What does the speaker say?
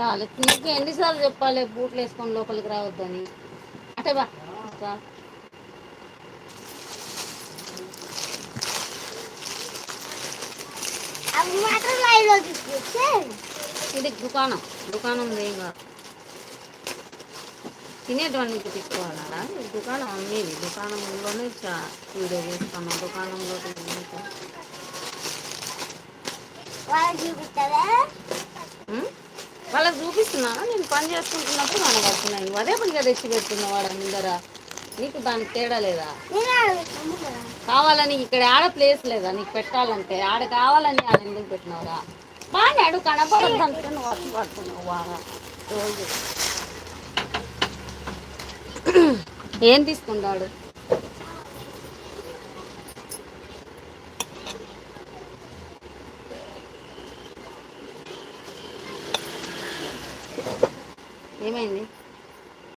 రావాలి. నీకు ఎన్నిసార్లు చెప్పాలి బూట్లు వేసుకొని లోపలికి రావద్దని? అంటే బా ఇది దుకాణం, దుకాణం లేగా తినేటువంటి తీసుకోవాలా? దుకాణం అమ్మేది, దుకాణంలోనే వీడియో చేస్తాను. దుకాణంలో వాళ్ళకి చూపిస్తున్నాను. నేను పని చేసుకుంటున్నప్పుడు కనబడుతున్నాయి. అదే పనిగా తెచ్చి పెడుతున్నా వాడు ముందర. నీకు దానికి తేడా లేదా? కావాలని ఇక్కడ ఆడ ప్లేస్ లేదా నీకు పెట్టాలంటే? ఆడ కావాలని ఆడ ఎందుకు పెట్టినావురా? బాగా అడుగు కనపడద్దు అంటే నువ్వు వచ్చి పడుతున్నావు బాగా రోజు. ఏం తీసుకుంటాడు? ఏమైంది?